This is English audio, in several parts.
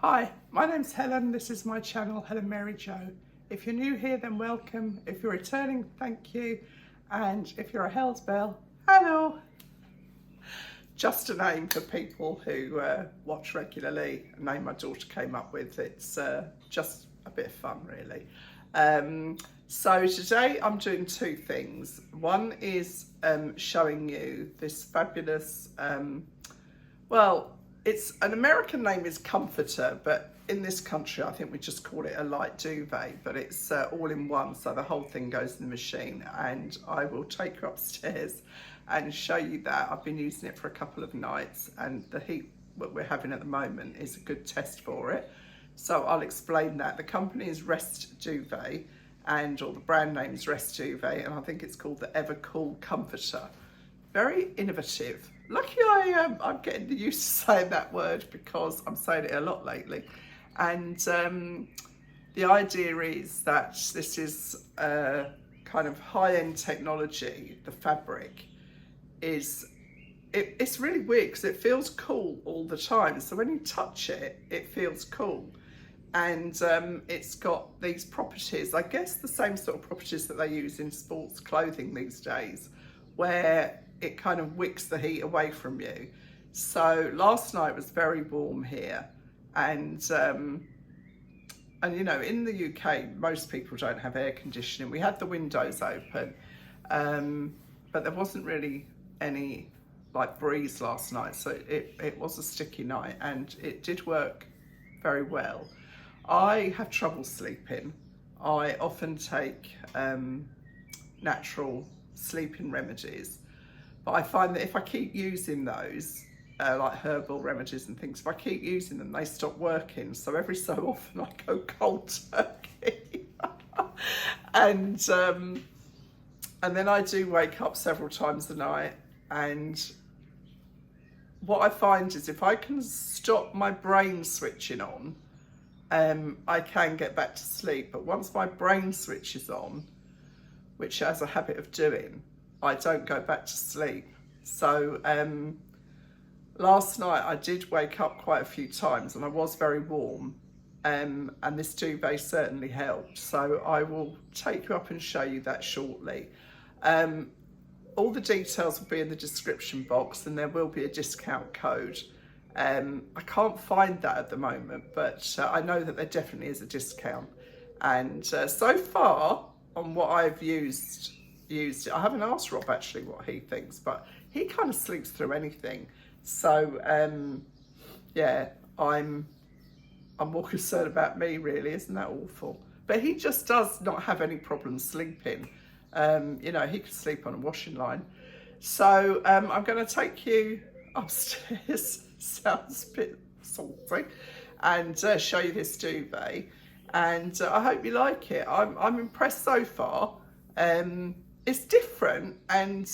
Hi, my name's Helen. This is my channel, Helen Mary Jo. If you're new here, then welcome. If you're returning, thank you. And if you're a Hells Bell, hello. Just a name for people who watch regularly, a name my daughter came up with. It's just a bit of fun, really. So today I'm doing two things. One is showing you this fabulous, it's an American name is comforter, but in this country I think we just call it a light duvet, but it's all in one, so the whole thing goes in the machine, and I will take you upstairs and show you that. I've been using it for a couple of nights, and the heat that we're having at the moment is a good test for it. So I'll explain that. The company is restduvet, or the brand name is restduvet, and I think it's called the Evercool Comforter. Very innovative. Lucky I'm getting used to saying that word because I'm saying it a lot lately. And the idea is that this is a kind of high-end technology. The fabric is, it's really weird because it feels cool all the time. So when you touch it, it feels cool. And it's got these properties, I guess the same sort of properties that they use in sports clothing these days, where it kind of wicks the heat away from you. So last night was very warm here, and you know, in the UK most people don't have air conditioning. We had the windows open, but there wasn't really any like breeze last night, so it was a sticky night, and it did work very well. I have trouble sleeping. I often take natural sleeping remedies, but I find that if I keep using those, like herbal remedies and things, if I keep using them, they stop working. So every so often I go cold turkey. and then I do wake up several times a night. And what I find is if I can stop my brain switching on, I can get back to sleep. But once my brain switches on, which has a habit of doing, I don't go back to sleep. So last night I did wake up quite a few times, and I was very warm, and this duvet certainly helped. So I will take you up and show you that shortly. All the details will be in the description box, and there will be a discount code. I can't find that at the moment, but I know that there definitely is a discount. And so far on what I've used, I haven't asked Rob actually what he thinks, but he kind of sleeps through anything. So yeah, I'm more concerned about me, really. Isn't that awful? But he just does not have any problem sleeping. You know, he could sleep on a washing line. So I'm going to take you upstairs. Sounds a bit salty, and show you this duvet, and I hope you like it. I'm impressed so far. It's different, and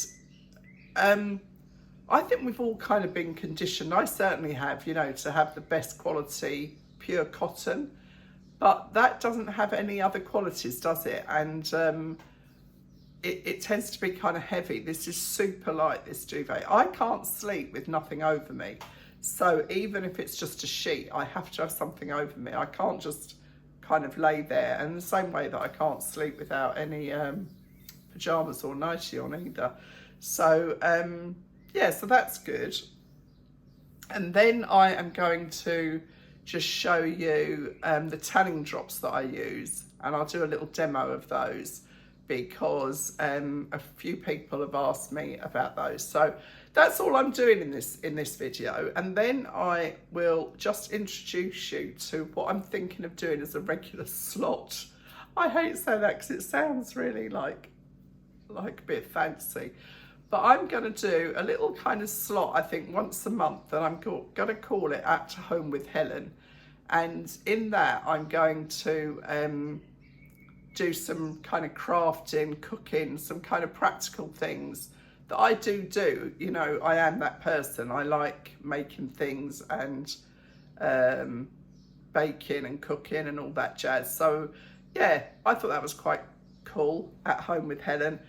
I think we've all kind of been conditioned, I certainly have, you know, to have the best quality pure cotton, but that doesn't have any other qualities, does it? And it tends to be kind of heavy. This is super light, this duvet. I can't sleep with nothing over me. So even if it's just a sheet, I have to have something over me. I can't just kind of lay there. And the same way that I can't sleep without any pajamas or nightie on either. So yeah, so that's good. And then I am going to just show you the tanning drops that I use, and I'll do a little demo of those because a few people have asked me about those. So that's all I'm doing in this video, and then I will just introduce you to what I'm thinking of doing as a regular slot. I hate saying that because it sounds really like a bit fancy, but I'm going to do a little kind of slot, I think once a month, and I'm going to call it At Home with Helen. And in that I'm going to do some kind of crafting, cooking, some kind of practical things that I do. You know, I am that person. I like making things and baking and cooking and all that jazz. So yeah, I thought that was quite cool, At Home with Helen.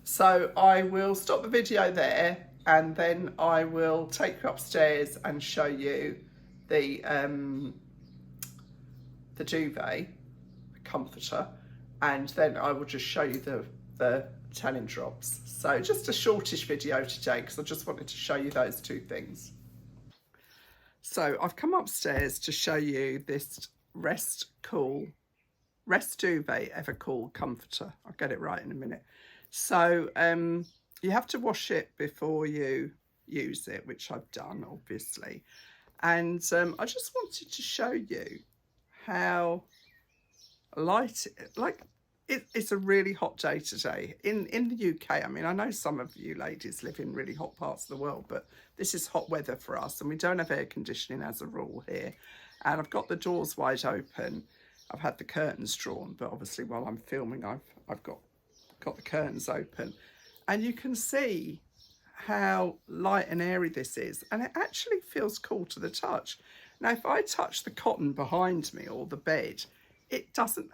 So I will stop the video there, and then I will take you upstairs and show you the the duvet, the comforter, and then I will just show you the tanning drops. So just a shortish video today because I just wanted to show you those two things. So I've come upstairs to show you this rest duvet evercool comforter. I'll get it right in a minute. So you have to wash it before you use it, which I've done obviously, and I just wanted to show you how light it's a really hot day today in the UK. I mean, I know some of you ladies live in really hot parts of the world, but this is hot weather for us, and we don't have air conditioning as a rule here. And I've got the doors wide open. I've had the curtains drawn, but obviously while I'm filming, I've got the curtains open, and you can see how light and airy this is, and it actually feels cool to the touch. Now, if I touch the cotton behind me or the bed, it doesn't.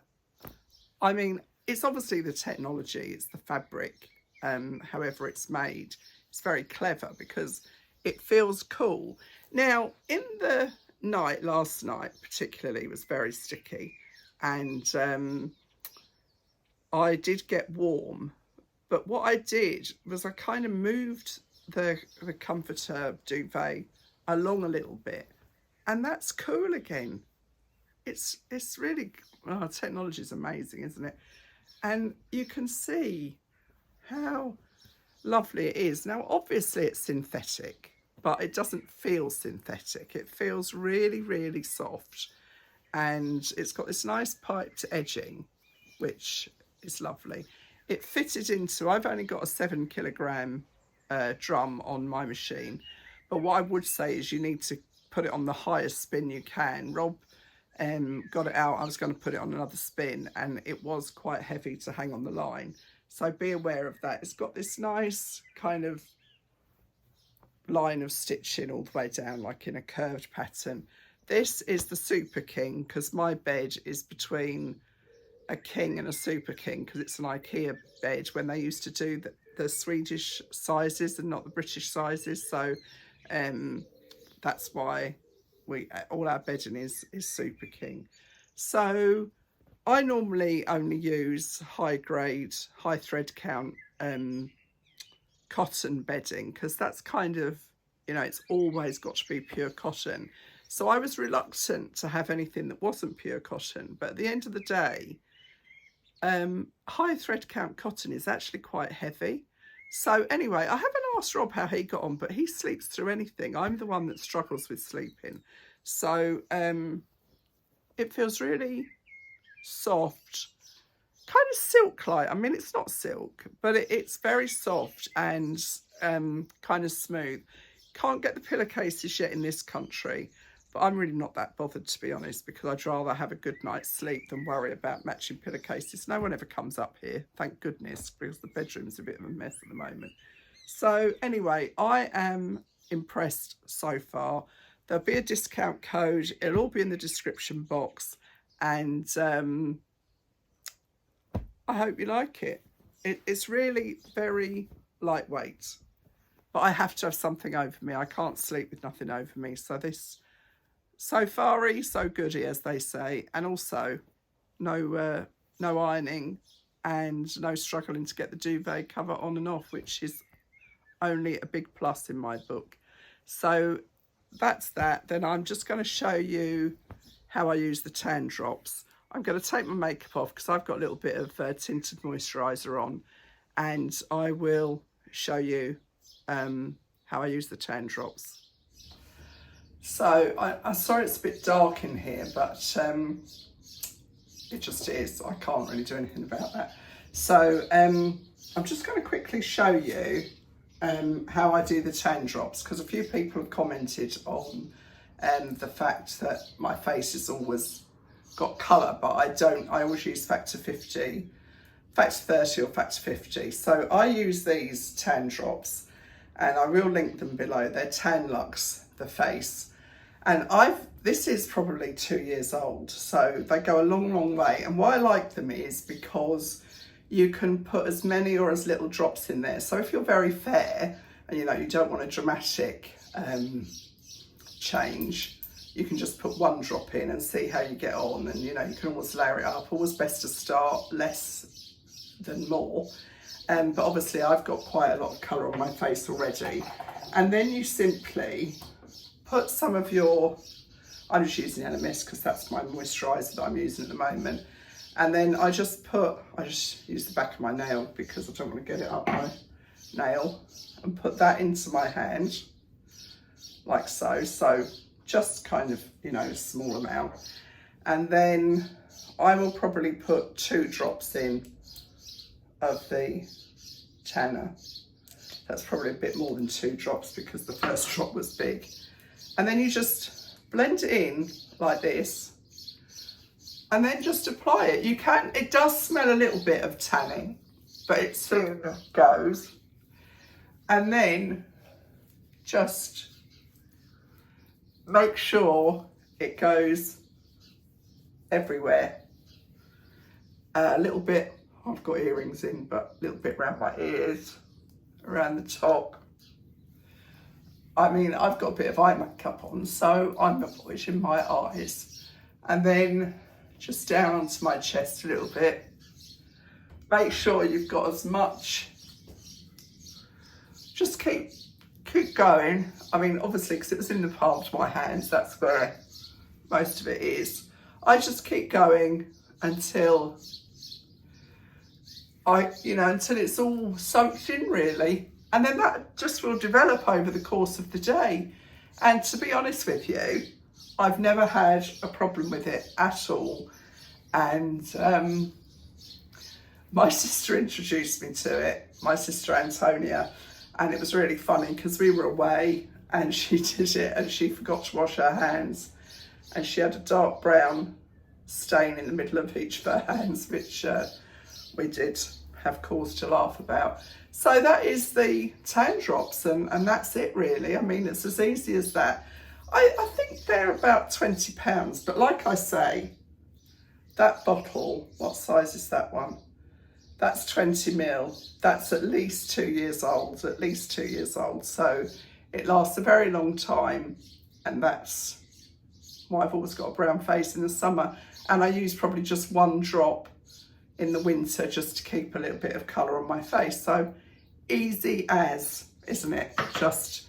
I mean, it's obviously the technology, it's the fabric, however it's made. It's very clever because it feels cool. Now, in the night, last night particularly, was very sticky, and I did get warm. But what I did was I kind of moved the comforter duvet along a little bit, and that's cool again. It's really, oh, technology is amazing, isn't it? And you can see how lovely it is. Now, obviously it's synthetic, but it doesn't feel synthetic. It feels really, really soft, and it's got this nice piped edging, which is lovely. It fitted into, I've only got a 7 kilogram drum on my machine, but what I would say is you need to put it on the highest spin you can. Rob got it out. I was going to put it on another spin, and it was quite heavy to hang on the line, so be aware of that. It's got this nice kind of line of stitching all the way down, like in a curved pattern. This is the Super King because my bed is between a king and a super king, because it's an IKEA bed when they used to do the Swedish sizes and not the British sizes. So that's why all our bedding is super king. So I normally only use high grade, high thread count cotton bedding, because that's kind of, you know, it's always got to be pure cotton. So I was reluctant to have anything that wasn't pure cotton, but at the end of the day, high thread count cotton is actually quite heavy. So anyway, I haven't asked Rob how he got on, but he sleeps through anything. I'm the one that struggles with sleeping. So it feels really soft, kind of silk-like. I mean, it's not silk, but it's very soft and kind of smooth. Can't get the pillowcases yet in this country, but I'm really not that bothered, to be honest, because I'd rather have a good night's sleep than worry about matching pillowcases. No one ever comes up here, thank goodness, because the bedroom's a bit of a mess at the moment. So anyway, I am impressed so far. There'll be a discount code. It'll all be in the description box, and I hope you like it. It's really very lightweight, but I have to have something over me. I can't sleep with nothing over me. So this, so far-y, so goody, as they say. And also no ironing and no struggling to get the duvet cover on and off, which is only a big plus in my book. So that's that. Then I'm just going to show you how I use the tan drops. I'm going to take my makeup off because I've got a little bit of tinted moisturiser on, and I will show you how I use the tan drops. So I'm sorry it's a bit dark in here, but it just is. I can't really do anything about that. So I'm just going to quickly show you how I do the tan drops, because a few people have commented on the fact that my face has always got colour, but I don't. I always use factor 50, factor 30 or factor 50. So I use these tan drops, and I will link them below. They're Tan Luxe, the face. And this is probably 2 years old, so they go a long, long way. And why I like them is because you can put as many or as little drops in there. So if you're very fair and you don't want a dramatic change, you can just put 1 drop in and see how you get on, and you know, you can always layer it up. Always best to start less than more. But obviously I've got quite a lot of colour on my face already. And then you simply put some of your, I'm just using Elemis because that's my moisturiser that I'm using at the moment. And then I just use the back of my nail because I don't want to get it up my nail, and put that into my hand like so. So just kind of, you know, a small amount. And then I will probably put 2 drops in of the tanner. That's probably a bit more than 2 drops because the first drop was big. And then you just blend it in like this, and then just apply it. You can, it does smell a little bit of tanning, but it soon goes. And then just make sure it goes everywhere. A little bit, I've got earrings in, but a little bit around my ears, around the top. I mean, I've got a bit of eye makeup on, so I'm avoiding my eyes. And then just down onto my chest a little bit. Make sure you've got as much. Just keep going. I mean, obviously, because it was in the palm of my hands, that's where most of it is. I just keep going until until it's all soaked in, really. And then that just will develop over the course of the day. And to be honest with you, I've never had a problem with it at all. And my sister introduced me to it, my sister Antonia, and it was really funny because we were away and she did it and she forgot to wash her hands, and she had a dark brown stain in the middle of each of her hands, which we did have cause to laugh about. So that is the tan drops, and that's it really. I mean, it's as easy as that. I think they're about £20, but like I say, that bottle, what size is that one? That's 20 ml. That's at least 2 years old, So it lasts a very long time, and that's why I've always got a brown face in the summer. And I use probably just 1 drop in the winter just to keep a little bit of colour on my face. So easy as, isn't it? Just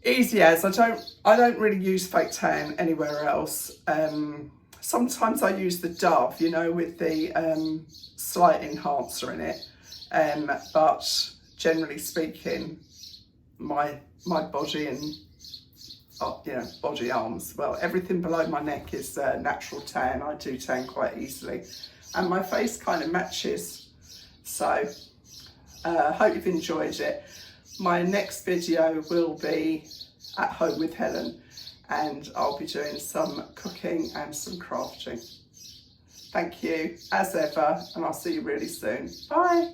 easy as. I don't really use fake tan anywhere else. Sometimes I use the Dove, you know, with the slight enhancer in it. But generally speaking, my body and body, arms, well, everything below my neck is natural tan. I do tan quite easily, and my face kind of matches. So hope you've enjoyed it. My next video will be at home with Helen, and I'll be doing some cooking and some crafting. Thank you as ever, and I'll see you really soon. Bye.